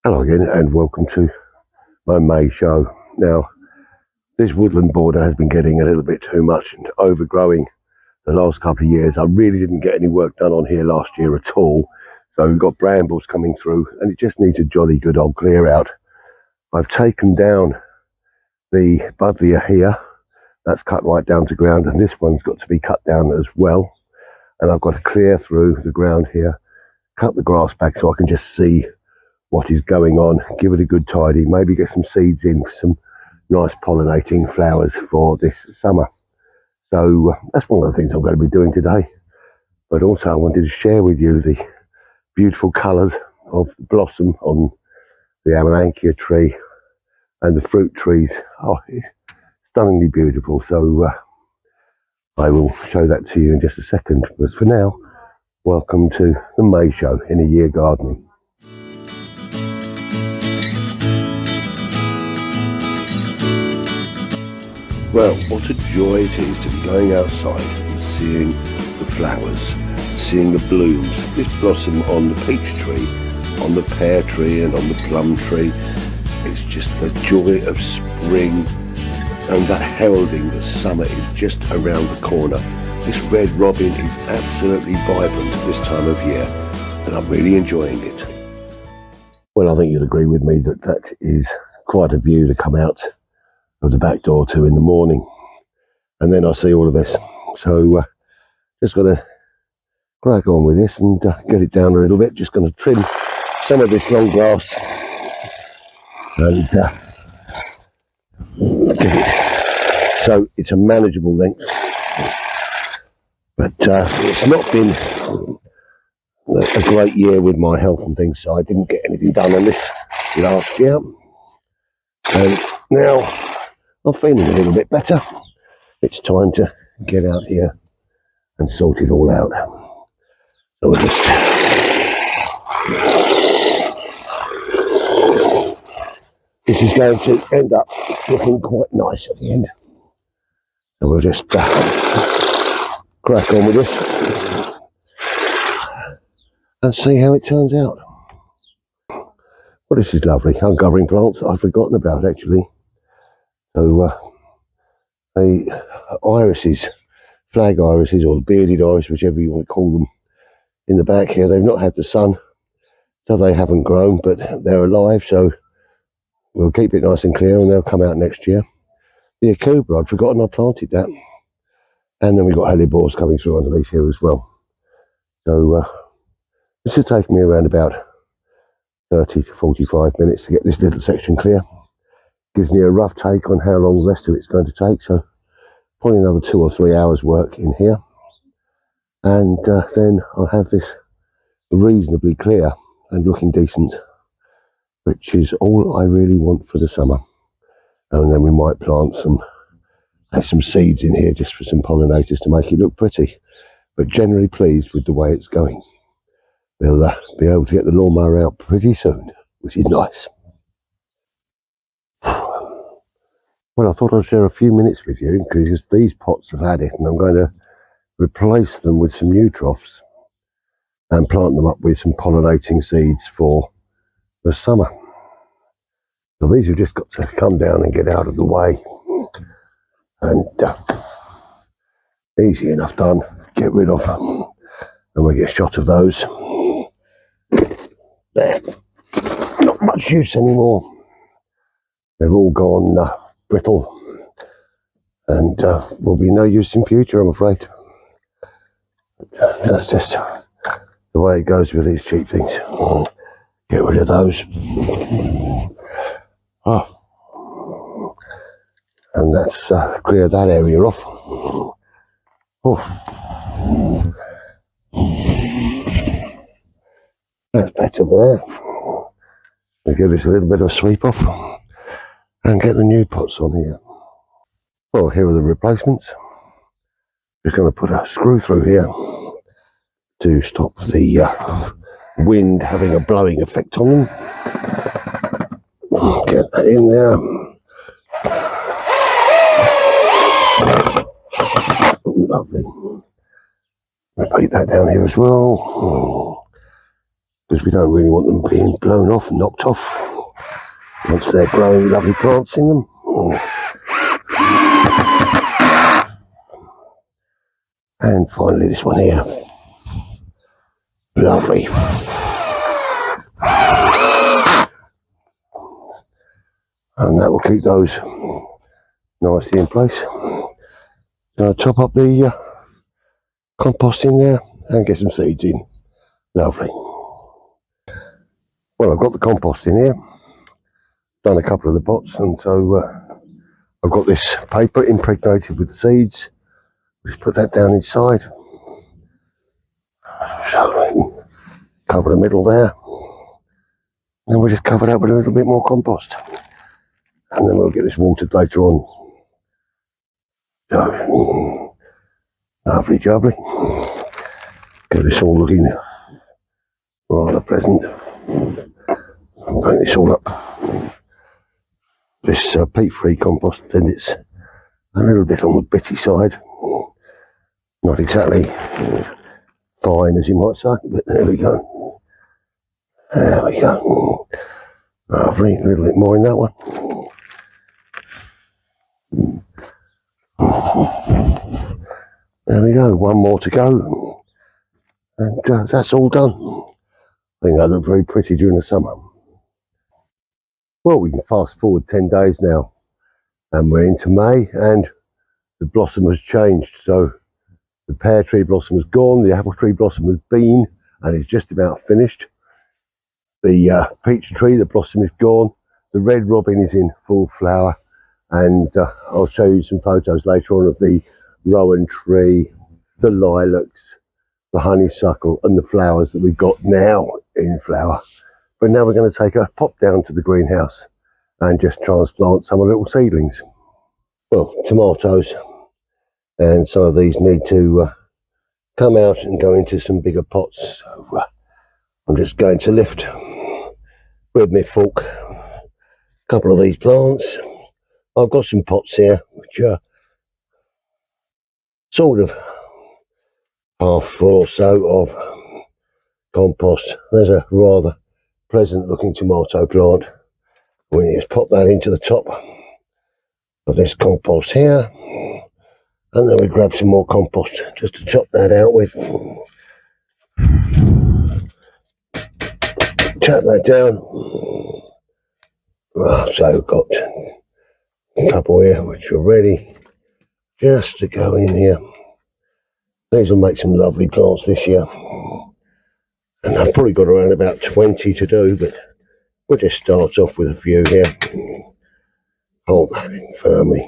Hello again and welcome to my May show. Now, this woodland border has been getting a little bit too much and overgrowing the last couple of years. I really didn't get any work done on here last year at all. So we've got brambles coming through and it just needs a jolly good old clear out. I've taken down the buddleia here. That's cut right down to ground, and this one's got to be cut down as well. And I've got to clear through the ground here, cut the grass back so I can just see what is going on, give it a good tidy, maybe get some seeds in for some nice pollinating flowers for this summer. So that's one of the things I'm going to be doing today. But also I wanted to share with you the beautiful colours of blossom on the amelanchier tree and the fruit trees. Oh, it's stunningly beautiful. So I will show that to you in just a second. But for now, welcome to the May show in a year gardening. Well, what a joy it is to be going outside and seeing the flowers, seeing the blooms. This blossom on the peach tree, on the pear tree and on the plum tree. It's just the joy of spring and that heralding that summer is just around the corner. This red robin is absolutely vibrant at this time of year and I'm really enjoying it. Well, I think you'll agree with me that that is quite a view to come out of the back door to in the morning, and then I see all of this. So just got to crack on with this and get it down a little bit. Just going to trim some of this long grass and get it so it's a manageable length. But it's not been a great year with my health and things, so I didn't get anything done on this last year, and now I'm feeling a little bit better. It's time to get out here and sort it all out. So we'll just this is going to end up looking quite nice at the end. So we'll just crack on with this and see how it turns out. Well, this is lovely. Uncovering plants I've forgotten about actually. So the irises, flag irises or the bearded iris, whichever you want to call them, in the back here, they've not had the sun, so they haven't grown, but they're alive, so we'll keep it nice and clear and they'll come out next year. The acubra, I'd forgotten I planted that. And then we've got hellebores coming through underneath here as well. So this will take me around about 30 to 45 minutes to get this little section clear. Gives me a rough take on how long the rest of it's going to take, so probably another 2 or 3 hours work in here, and then I'll have this reasonably clear and looking decent, which is all I really want for the summer. And then we might plant some seeds in here just for some pollinators to make it look pretty, but generally pleased with the way it's going. We'll be able to get the lawnmower out pretty soon, which is nice. Well, I thought I'd share a few minutes with you because these pots have had it, and I'm going to replace them with some new troughs and plant them up with some pollinating seeds for the summer. So these have just got to come down and get out of the way, and easy enough done. Get rid of them, and we get a shot of those. There, not much use anymore. They've all gone brittle and will be no use in future, I'm afraid. But, that's just the way it goes with these cheap things. Get rid of those. Oh. And that's clear that area off. Oh. That's better there. We'll give this a little bit of a sweep off and get the new pots on here. Well, here are the replacements. Just going to put a screw through here to stop the wind having a blowing effect on them. Get that in there. Lovely. Repeat that down here as well. because we don't really want them being blown off and knocked off once they're growing lovely plants in them. And finally this one here. Lovely. And that will keep those nicely in place. Going to top up the compost in there and get some seeds in. Lovely. Well, I've got the compost in here, done a couple of the pots, and so I've got this paper impregnated with the seeds. Just put that down inside. So, cover the middle there. And we'll just cover that with a little bit more compost. And then we'll get this watered later on. So, lovely jubbly. Get this all looking rather pleasant. I'll bring this all up. This peat-free compost, then it's a little bit on the bitty side. Not exactly fine, as you might say, but there we go. There we go. Lovely, a little bit more in that one. There we go, one more to go. And that's all done. I think they look very pretty during the summer. Well, we can fast forward 10 days now, and we're into May, and the blossom has changed. So the pear tree blossom has gone, the apple tree blossom has been, and it's just about finished. The peach tree, the blossom is gone. The red robin is in full flower, and I'll show you some photos later on of the rowan tree, the lilacs, the honeysuckle, and the flowers that we've got now in flower. But now we're going to take a pop down to the greenhouse and just transplant some of the little seedlings. Well, tomatoes, and some of these need to come out and go into some bigger pots. So I'm just going to lift with my fork a couple of these plants. I've got some pots here which are sort of half full or so of compost. There's a rather pleasant looking tomato plant. We just pop that into the top of this compost here, and then we grab some more compost just to chop that out with. Chop that down. So we've got a couple here which are ready just to go in here. These will make some lovely plants this year. And I've probably got around about 20 to do, but we'll just start off with a few here. Hold that in firmly.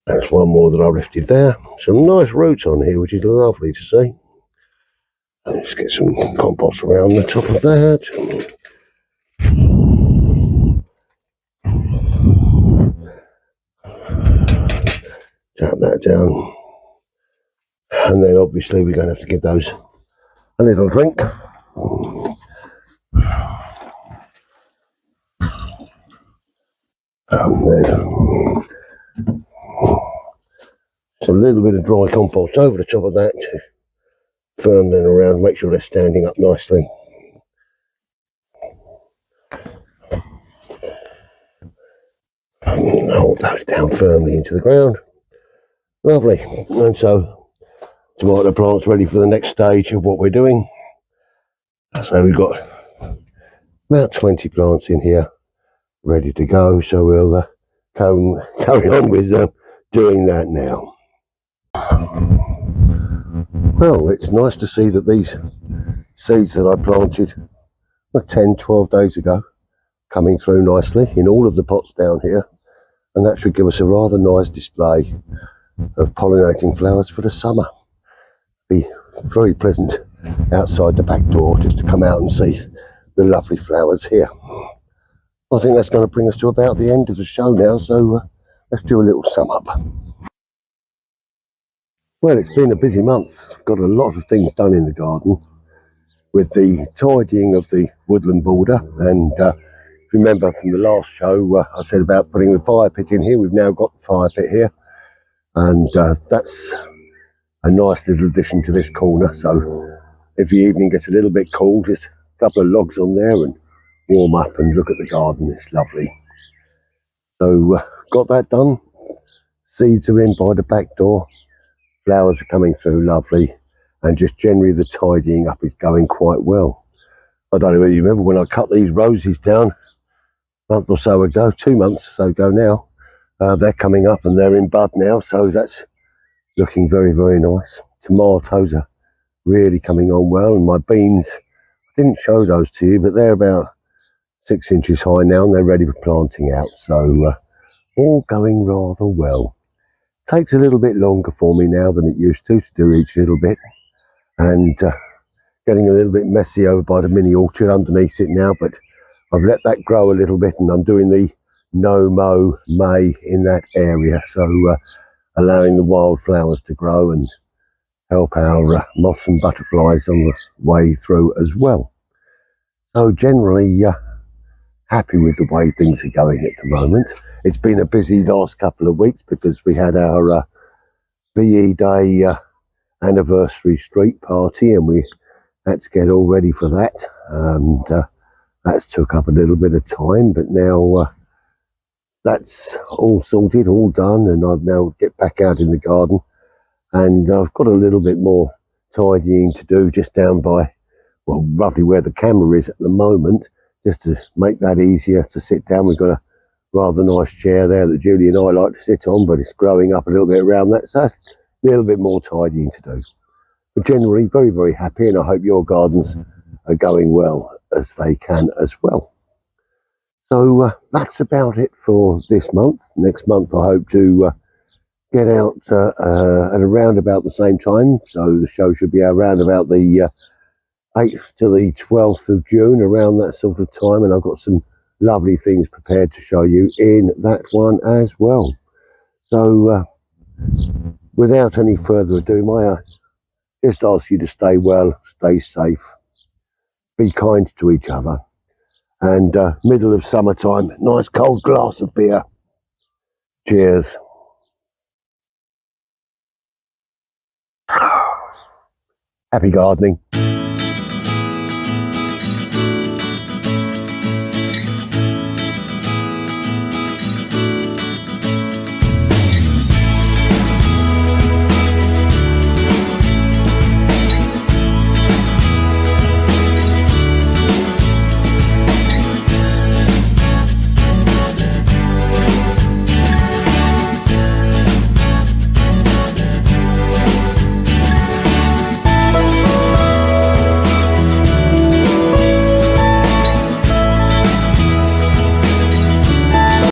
That's one more that I lifted there. Some nice roots on here, which is lovely to see. And let's get some compost around the top of that. Tap that down. And then obviously we're going to have to give those a little drink. And then so a little bit of dry compost over the top of that to firm them around, make sure they're standing up nicely. And hold those down firmly into the ground. Lovely. And so tomato plants ready for the next stage of what we're doing. So we've got about 20 plants in here ready to go, so we'll carry on with doing that now. Well, it's nice to see that these seeds that I planted 10-12 days ago coming through nicely in all of the pots down here, and that should give us a rather nice display of pollinating flowers for the summer. Be very pleasant outside the back door just to come out and see the lovely flowers here. I think that's going to bring us to about the end of the show now, so let's do a little sum up. Well, it's been a busy month. Got a lot of things done in the garden with the tidying of the woodland border, and if you remember from the last show I said about putting the fire pit in here. We've now got the fire pit here, and that's a nice little addition to this corner, so if the evening gets a little bit cool, just a couple of logs on there and warm up and look at the garden. It's lovely. So got that done. Seeds are in by the back door. Flowers are coming through lovely. And just generally the tidying up is going quite well. I don't know whether you remember when I cut these roses down a month or so ago, 2 months or so ago now. They're coming up and they're in bud now. So that's looking very, very nice. Tomatoes are really coming on well. And my beans, I didn't show those to you, but they're about 6 inches high now and they're ready for planting out. So all going rather well. Takes a little bit longer for me now than it used to do each little bit. And getting a little bit messy over by the mini orchard underneath it now, but I've let that grow a little bit and I'm doing the no-mow May in that area. So allowing the wildflowers to grow and help our moths and butterflies on the way through as well. So generally happy with the way things are going at the moment. It's been a busy last couple of weeks because we had our VE Day anniversary street party and we had to get all ready for that, and that's took up a little bit of time, but now that's all sorted, all done, and I've now get back out in the garden and I've got a little bit more tidying to do just down by, well, roughly where the camera is at the moment, just to make that easier to sit down. We've got a rather nice chair there that Julie and I like to sit on, but it's growing up a little bit around that, so a little bit more tidying to do. But generally very, very happy, and I hope your gardens are going well as they can as well. So that's about it for this month. Next month I hope to get out at around about the same time. So the show should be around about the 8th to the 12th of June, around that sort of time. And I've got some lovely things prepared to show you in that one as well. So without any further ado, may I just ask you to stay well, stay safe, be kind to each other, and middle of summertime, nice cold glass of beer. Cheers. Happy gardening.